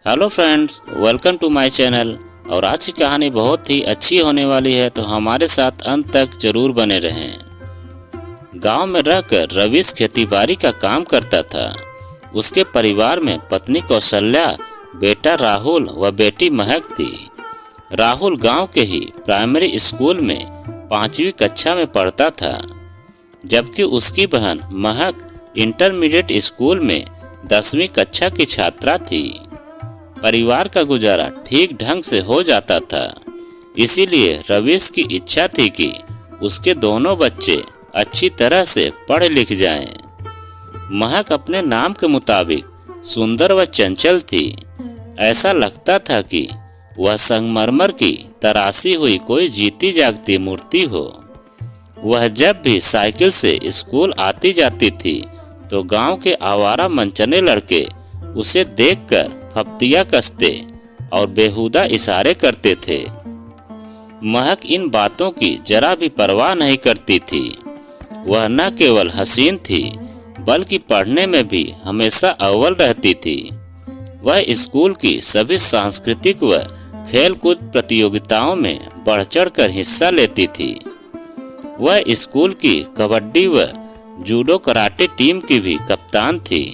Hello friends, welcome to my channel. और आज की कहानी बहुत ही अच्छी होने वाली है, तो हमारे साथ अंत तक जरूर बने रहें। गांव में रहकर रवीश खेतीबाड़ी का काम करता था। उसके परिवार में पत्नी कौशल्या, बेटा राहुल व बेटी महक थी। राहुल गांव के ही प्राइमरी स्कूल में 5वीं कक्षा में पढ़ता था, जबकि उसकी बहन महक इंटरमीडिएट स्कूल में 10वीं कक्षा की छात्रा थी। परिवार का गुजारा ठीक ढंग से हो जाता था, इसीलिए रवीश की इच्छा थी कि उसके दोनों बच्चे अच्छी तरह से पढ़ लिख जाएं। महक अपने नाम के मुताबिक सुंदर व चंचल थी। ऐसा लगता था कि वह संगमरमर की तराशी हुई कोई जीती जागती मूर्ति हो। वह जब भी साइकिल से स्कूल आती जाती थी तो गांव के आवारा मनचने लड़के उसे देखकर फप्तियां कसते और बेहुदा इशारे करते थे। महक इन बातों की जरा भी परवाह नहीं करती थी। वह न केवल हसीन थी, बल्कि पढ़ने में भी हमेशा अव्वल रहती थी। वह स्कूल की सभी सांस्कृतिक व खेलकूद प्रतियोगिताओं में बढ़ चढ़ कर हिस्सा लेती थी। वह स्कूल की कबड्डी व जूडो कराटे टीम की भी कप्तान थी।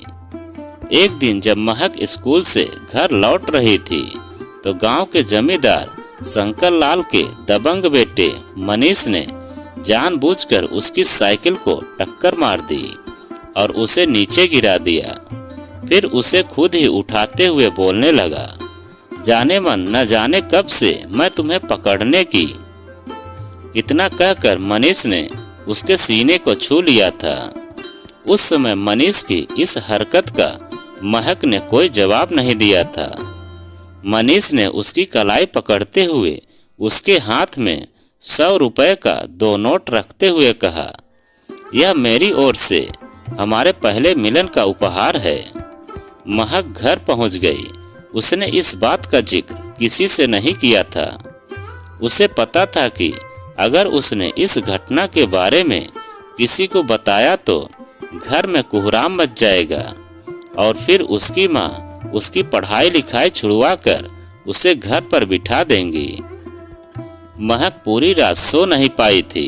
एक दिन जब महक स्कूल से घर लौट रही थी तो गांव के जमींदार शंकर लाल के दबंग बेटे मनीष ने जानबूझकर उसकी साइकिल को टक्कर मार दी और उसे नीचे गिरा दिया। फिर उसे खुद ही उठाते हुए बोलने लगा, जाने मन न जाने कब से मैं तुम्हें पकड़ने की। इतना कहकर मनीष ने उसके सीने को छू लिया था। उस समय मनीष की इस हरकत का महक ने कोई जवाब नहीं दिया था। मनीष ने उसकी कलाई पकड़ते हुए उसके हाथ में 100 रुपए का 2 नोट रखते हुए कहा, यह मेरी ओर से हमारे पहले मिलन का उपहार है। महक घर पहुंच गई। उसने इस बात का जिक्र किसी से नहीं किया था। उसे पता था कि अगर उसने इस घटना के बारे में किसी को बताया तो घर में कोहराम मच जाएगा और फिर उसकी माँ उसकी पढ़ाई लिखाई छुड़वा कर उसे घर पर बिठा देंगी। महक पूरी रात सो नहीं पाई थी।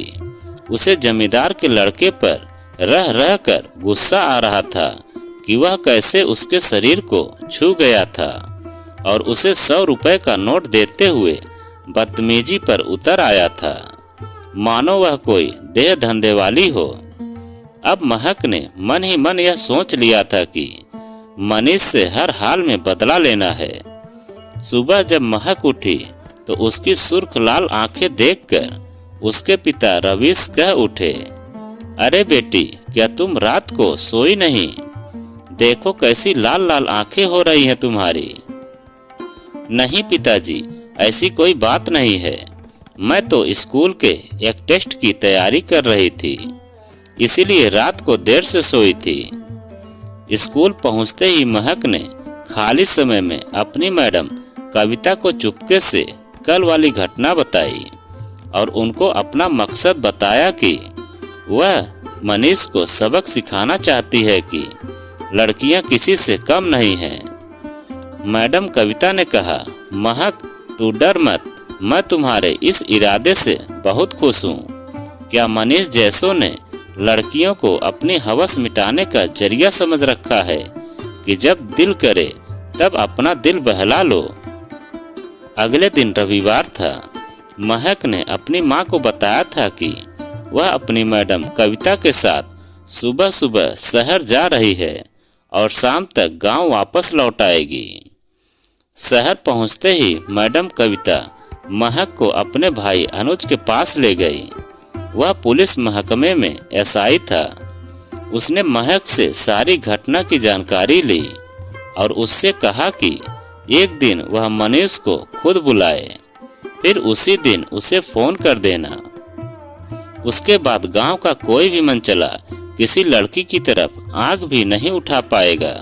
उसे जमींदार के लड़के पर रह रह कर गुस्सा आ रहा था कि वह कैसे उसके शरीर को छू गया था और उसे 100 रुपए का नोट देते हुए बदतमीजी पर उतर आया था, मानो वह कोई देह धंधे वाली हो। अब महक ने मन ही मन यह सोच लिया था कि मनीष से हर हाल में बदला लेना है। सुबह जब महक उठी तो उसकी सुर्ख लाल आंखें देखकर उसके पिता रवीश कह उठे, अरे बेटी, क्या तुम रात को सोई नहीं? देखो कैसी लाल लाल आंखें हो रही हैं तुम्हारी। नहीं पिताजी, ऐसी कोई बात नहीं है। मैं तो स्कूल के एक टेस्ट की तैयारी कर रही थी, इसीलिए रात को देर से सोई थी। स्कूल पहुंचते ही महक ने खाली समय में अपनी मैडम कविता को चुपके से कल वाली घटना बताई और उनको अपना मकसद बताया कि वह मनीष को सबक सिखाना चाहती है कि लड़कियां किसी से कम नहीं हैं। मैडम कविता ने कहा, महक तू डर मत, मैं तुम्हारे इस इरादे से बहुत खुश हूँ। क्या मनीष जैसों ने लड़कियों को अपनी हवस मिटाने का जरिया समझ रखा है कि जब दिल करे तब अपना दिल बहला लो। अगले दिन रविवार था। महक ने अपनी माँ को बताया था कि वह अपनी मैडम कविता के साथ सुबह सुबह शहर जा रही है और शाम तक गांव वापस लौट आएगी। शहर पहुंचते ही मैडम कविता महक को अपने भाई अनुज के पास ले गई। वह पुलिस महकमे में एसआई था। उसने महक से सारी घटना की जानकारी ली और उससे कहा कि एक दिन वह मनीष को खुद बुलाए, फिर उसी दिन उसे फोन कर देना। उसके बाद गांव का कोई भी मनचला किसी लड़की की तरफ आंख भी नहीं उठा पाएगा।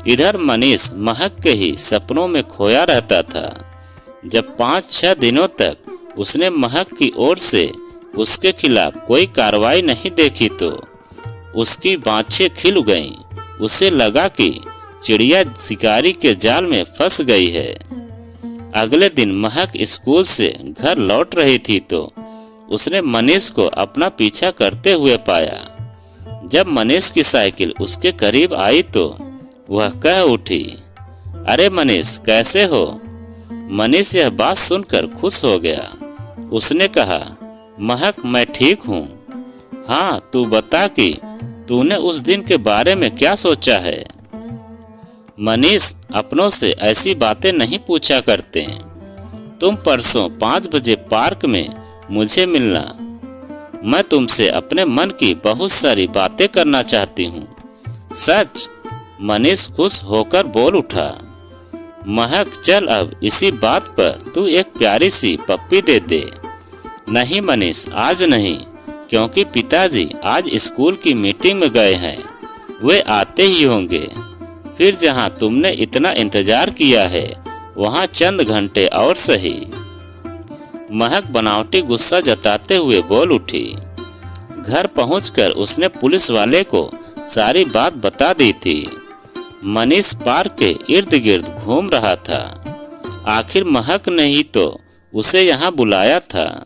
इधर मनीष महक के ही सपनों में खोया रहता था। जब 5-6 दिनों तक उसने महक की ओर से उसके खिलाफ कोई कार्रवाई नहीं देखी तो उसकी बाँछें खिल गईं। उसे लगा कि चिड़िया शिकारी के जाल में फंस गई है। अगले दिन महक स्कूल से घर लौट रही थी तो उसने मनीष को अपना पीछा करते हुए पाया। जब मनीष की साइकिल उसके करीब आई तो वह कह उठी, अरे मनीष, कैसे हो? मनीष यह बात सुनकर खुश हो गया। उसने कहा, महक, मैं ठीक हूँ। हाँ, तू बता कि तूने उस दिन के बारे में क्या सोचा है? मनीष अपनों से ऐसी बातें नहीं पूछा करते। तुम परसों 5 बजे पार्क में मुझे मिलना। मैं तुमसे अपने मन की बहुत सारी बातें करना चाहती हूँ। सच? मनीष खुश होकर बोल उठा। महक, चल अब इसी बात पर तू एक प्यारी सी पप्पी दे दे। नहीं मनीष, आज नहीं, क्योंकि पिताजी आज स्कूल की मीटिंग में गए हैं। वे आते ही होंगे। फिर जहां तुमने इतना इंतजार किया है वहां चंद घंटे और सही। महक बनावटी गुस्सा जताते हुए बोल उठी। घर पहुंचकर उसने पुलिस वाले को सारी बात बता दी थी। मनीष पार्क के इर्द गिर्द घूम रहा था। आखिर महक ने ही तो उसे यहाँ बुलाया था।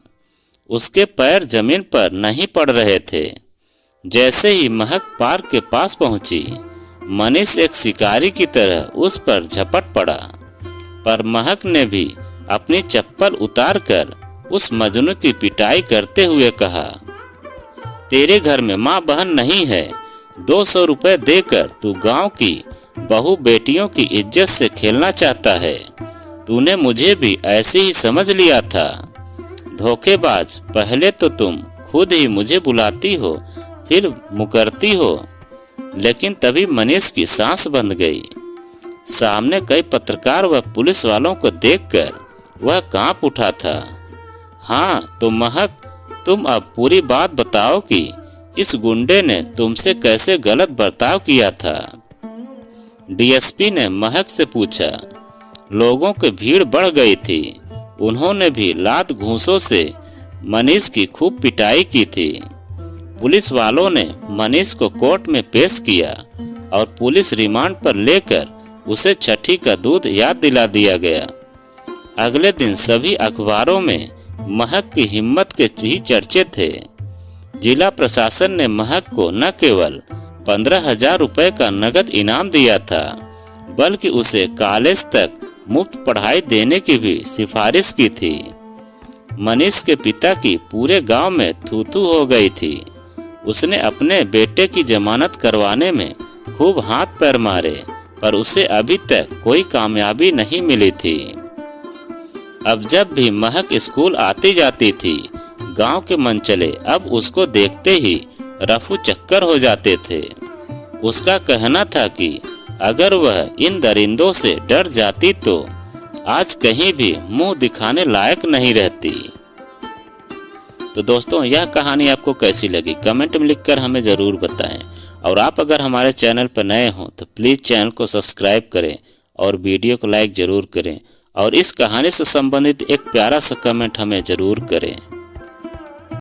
उसके पैर जमीन पर नहीं पड़ रहे थे। जैसे ही महक पार्क के पास पहुंची, मनीष एक शिकारी की तरह उस पर झपट पड़ा। पर महक ने भी अपनी चप्पल उतारकर उस मजनू की पिटाई करते हुए कहा, तेरे घर में माँ बहन नहीं है। 200 रुपए देकर तू गांव की बहू बेटियों की इज्जत से खेलना चाहता है। तूने मुझे भी ऐसे ही समझ लिया था। धोखेबाज, पहले तो तुम खुद ही मुझे बुलाती हो, फिर मुकरती हो। लेकिन तभी मनीष की सांस बंध गई। सामने कई पत्रकार व पुलिस वालों को देखकर वह कांप उठा था। हाँ तो महक, तुम अब पूरी बात बताओ कि इस गुंडे ने तुमसे कैसे गलत बर्ताव किया था। डीएसपी ने महक से पूछा। लोगों की भीड़ बढ़ गई थी। उन्होंने भी लात घूंसों से मनीष की खूब पिटाई की थी। पुलिस वालों ने मनीष को कोर्ट में पेश किया और पुलिस रिमांड पर लेकर उसे छठी का दूध याद दिला दिया गया। अगले दिन सभी अखबारों में महक की हिम्मत के ही चर्चे थे। जिला प्रशासन ने महक को न केवल 15,000 रुपए का नगद इनाम दिया था, बल्कि उसे कॉलेज तक मुफ्त पढ़ाई देने की भी सिफारिश की थी। मनीष के पिता की पूरे गांव में थू-थू हो गई थी। उसने अपने बेटे की जमानत करवाने में खूब हाथ पैर मारे, पर उसे अभी तक कोई कामयाबी नहीं मिली थी। अब जब भी महक स्कूल आती जाती थी, गांव के मनचले अब उसको देखते ही रफू चक्कर हो जाते थे। उसका कहना था कि अगर वह इन दरिंदों से डर जाती तो आज कहीं भी मुंह दिखाने लायक नहीं रहती। तो दोस्तों, यह कहानी आपको कैसी लगी कमेंट में लिखकर हमें ज़रूर बताएं। और आप अगर हमारे चैनल पर नए हों तो प्लीज़ चैनल को सब्सक्राइब करें और वीडियो को लाइक ज़रूर करें। और इस कहानी से संबंधित एक प्यारा सा कमेंट हमें ज़रूर करें।